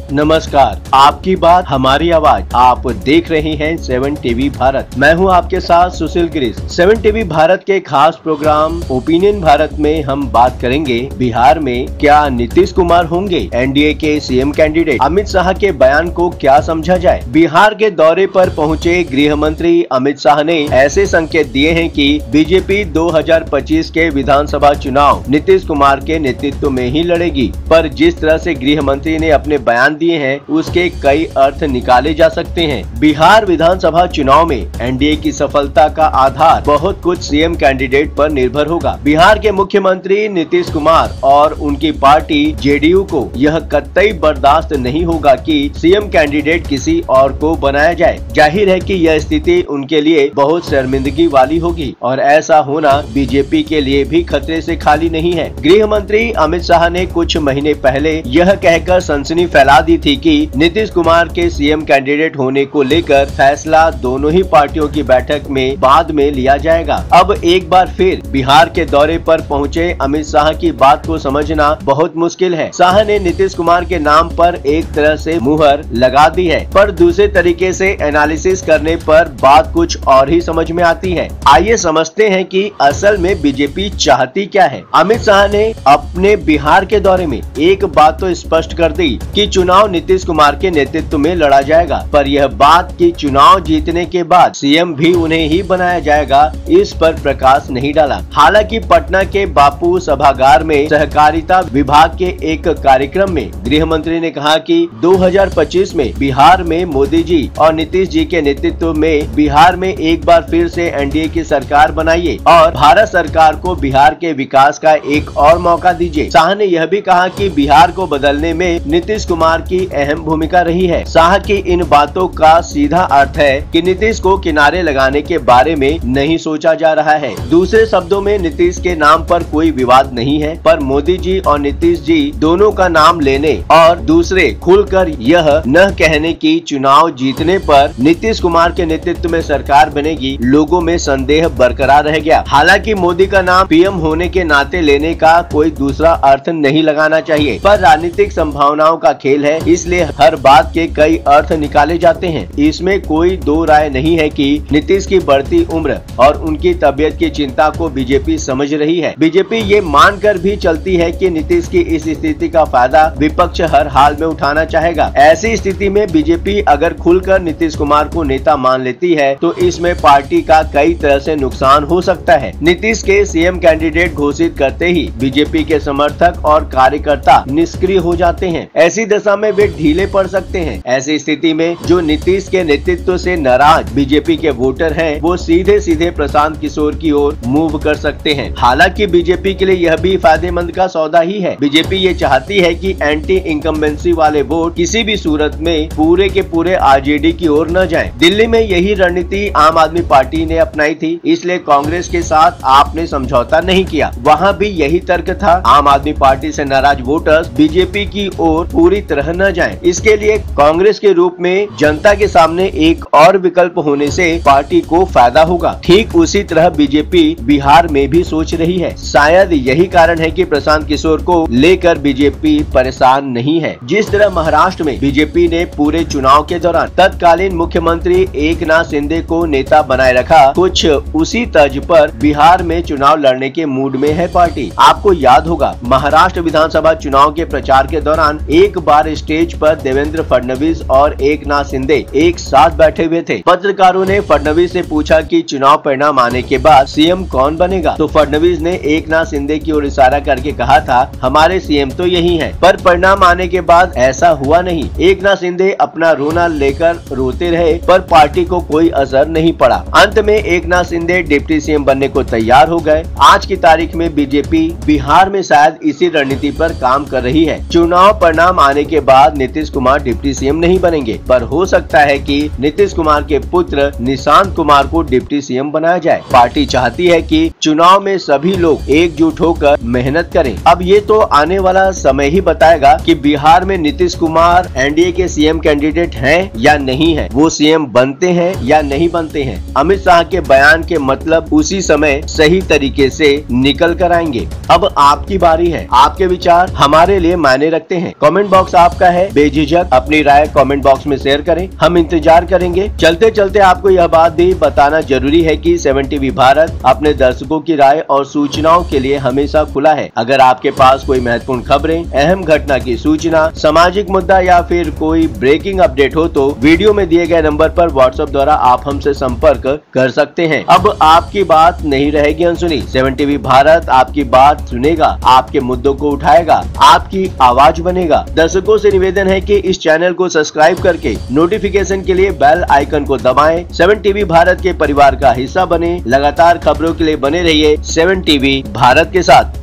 नमस्कार, आपकी बात हमारी आवाज। आप देख रहे हैं 7 टीवी भारत। मैं हूं आपके साथ सुशील गिरीश। 7 टीवी भारत के खास प्रोग्राम ओपिनियन भारत में हम बात करेंगे बिहार में क्या नीतीश कुमार होंगे एनडीए के सीएम कैंडिडेट। अमित शाह के बयान को क्या समझा जाए। बिहार के दौरे पर पहुंचे गृह मंत्री अमित शाह ने ऐसे संकेत दिए हैं कि बीजेपी 2025 के विधानसभा चुनाव नीतीश कुमार के नेतृत्व में ही लड़ेगी। पर जिस तरह से गृह मंत्री ने अपने बयान दिए हैं उसके कई अर्थ निकाले जा सकते हैं। बिहार विधानसभा चुनाव में एनडीए की सफलता का आधार बहुत कुछ सीएम कैंडिडेट पर निर्भर होगा। बिहार के मुख्यमंत्री नीतीश कुमार और उनकी पार्टी जेडीयू को यह कतई बर्दाश्त नहीं होगा कि सीएम कैंडिडेट किसी और को बनाया जाए। जाहिर है कि यह स्थिति उनके लिए बहुत शर्मिंदगी वाली होगी और ऐसा होना बीजेपी के लिए भी खतरे से खाली नहीं है। गृह मंत्री अमित शाह ने कुछ महीने पहले यह कहकर सनसनी फैला दी थी कि नीतीश कुमार के सीएम कैंडिडेट होने को लेकर फैसला दोनों ही पार्टियों की बैठक में बाद में लिया जाएगा। अब एक बार फिर बिहार के दौरे पर पहुंचे अमित शाह की बात को समझना बहुत मुश्किल है। शाह ने नीतीश कुमार के नाम पर एक तरह से मुहर लगा दी है, पर दूसरे तरीके से एनालिसिस करने पर बात कुछ और ही समझ में आती है। आइए समझते हैं कि असल में बीजेपी चाहती क्या है। अमित शाह ने अपने बिहार के दौरे में एक बात तो स्पष्ट कर दी कि चुनाव नीतीश कुमार के नेतृत्व में लड़ा जाएगा, पर यह बात कि चुनाव जीतने के बाद सीएम भी उन्हें ही बनाया जाएगा, इस पर प्रकाश नहीं डाला। हालांकि पटना के बापू सभागार में सहकारिता विभाग के एक कार्यक्रम में गृह मंत्री ने कहा कि 2025 में बिहार में मोदी जी और नीतीश जी के नेतृत्व में बिहार में एक बार फिर से एनडीए की सरकार बनाइए और भारत सरकार को बिहार के विकास का एक और मौका दीजिए। शाह ने यह भी कहा कि बिहार को बदलने में नीतीश कुमार की अहम भूमिका रही है। शाह की इन बातों का सीधा अर्थ है कि नीतीश को किनारे लगाने के बारे में नहीं सोचा जा रहा है। दूसरे शब्दों में नीतीश के नाम पर कोई विवाद नहीं है, पर मोदी जी और नीतीश जी दोनों का नाम लेने और दूसरे खुलकर यह न कहने की चुनाव जीतने पर नीतीश कुमार के नेतृत्व में सरकार बनेगी, लोगों में संदेह बरकरार रह गया। हालांकि मोदी का नाम पीएम होने के नाते लेने का कोई दूसरा अर्थ नहीं लगाना चाहिए, पर राजनीतिक संभावनाओं का खेल है, इसलिए हर बात के कई अर्थ निकाले जाते हैं। इसमें कोई दो राय नहीं है कि नीतीश की बढ़ती उम्र और उनकी तबीयत की चिंता को बीजेपी समझ रही है। बीजेपी ये मानकर भी चलती है कि नीतीश की इस स्थिति का फायदा विपक्ष हर हाल में उठाना चाहेगा। ऐसी स्थिति में बीजेपी अगर खुलकर नीतीश कुमार को नेता मान लेती है तो इसमें पार्टी का कई तरह से नुकसान हो सकता है। नीतीश के सीएम कैंडिडेट घोषित करते ही बीजेपी के समर्थक और कार्यकर्ता निष्क्रिय हो जाते हैं। ऐसी दशा में वे ढीले पड़ सकते हैं। ऐसी स्थिति में जो नीतीश के नेतृत्व से नाराज बीजेपी के वोटर हैं, वो सीधे सीधे प्रशांत किशोर की ओर मूव कर सकते हैं। हालांकि बीजेपी के लिए यह भी फायदेमंद का सौदा ही है। बीजेपी ये चाहती है कि एंटी इनकम्बेंसी वाले वोट किसी भी सूरत में पूरे के पूरे आरजेडी की ओर न जाएं। दिल्ली में यही रणनीति आम आदमी पार्टी ने अपनाई थी, इसलिए कांग्रेस के साथ आपने समझौता नहीं किया। वहाँ भी यही तर्क था, आम आदमी पार्टी से नाराज वोटर्स बीजेपी की ओर पूरी तरह न जाएं। इसके लिए कांग्रेस के रूप में जनता के सामने एक और विकल्प होने से पार्टी को फायदा होगा। ठीक उसी तरह बीजेपी बिहार में भी सोच रही है। शायद यही कारण है कि प्रशांत किशोर को लेकर बीजेपी परेशान नहीं है। जिस तरह महाराष्ट्र में बीजेपी ने पूरे चुनाव के दौरान तत्कालीन मुख्यमंत्री एकनाथ शिंदे को नेता बनाए रखा, कुछ उसी तर्ज पर बिहार में चुनाव लड़ने के मूड में है पार्टी। आपको याद होगा महाराष्ट्र विधानसभा चुनाव के प्रचार के दौरान एक बार स्टेज पर देवेंद्र फडणवीस और एकनाथ शिंदे एक साथ बैठे हुए थे। पत्रकारों ने फडणवीस से पूछा कि चुनाव परिणाम आने के बाद सीएम कौन बनेगा, तो फडणवीस ने एकनाथ शिंदे की ओर इशारा करके कहा था, हमारे सीएम तो यही हैं। पर परिणाम आने के बाद ऐसा हुआ नहीं। एकनाथ शिंदे अपना रोना लेकर रोते रहे, पर पार्टी को कोई असर नहीं पड़ा। अंत में एकनाथ शिंदे डिप्टी सीएम बनने को तैयार हो गए। आज की तारीख में बीजेपी बिहार में शायद इसी रणनीति पर काम कर रही है। चुनाव परिणाम आने के बाद नीतीश कुमार डिप्टी सीएम नहीं बनेंगे, पर हो सकता है कि नीतीश कुमार के पुत्र निशांत कुमार को डिप्टी सीएम बनाया जाए। पार्टी चाहती है कि चुनाव में सभी लोग एकजुट होकर मेहनत करें। अब ये तो आने वाला समय ही बताएगा कि बिहार में नीतीश कुमार एनडीए के सीएम कैंडिडेट हैं या नहीं है, वो सीएम बनते हैं या नहीं बनते हैं। अमित शाह के बयान के मतलब उसी समय सही तरीके से निकल कर आएंगे। अब आपकी बारी है, आपके विचार हमारे लिए मायने रखते हैं। कमेंट बॉक्स आप आपका है, बेझिझक अपनी राय कमेंट बॉक्स में शेयर करें, हम इंतजार करेंगे। चलते चलते आपको यह बात भी बताना जरूरी है कि 7 टीवी भारत अपने दर्शकों की राय और सूचनाओं के लिए हमेशा खुला है। अगर आपके पास कोई महत्वपूर्ण खबरें, अहम घटना की सूचना, सामाजिक मुद्दा या फिर कोई ब्रेकिंग अपडेट हो तो वीडियो में दिए गए नंबर पर व्हाट्सएप द्वारा आप हमसे संपर्क कर सकते हैं। अब आपकी बात नहीं रहेगी अनसुनी। 7 टीवी भारत आपकी बात सुनेगा, आपके मुद्दों को उठाएगा, आपकी आवाज बनेगा। दर्शकों से निवेदन है कि इस चैनल को सब्सक्राइब करके नोटिफिकेशन के लिए बेल आइकन को दबाएं। 7 टीवी भारत के परिवार का हिस्सा बने। लगातार खबरों के लिए बने रहिए 7 टीवी भारत के साथ।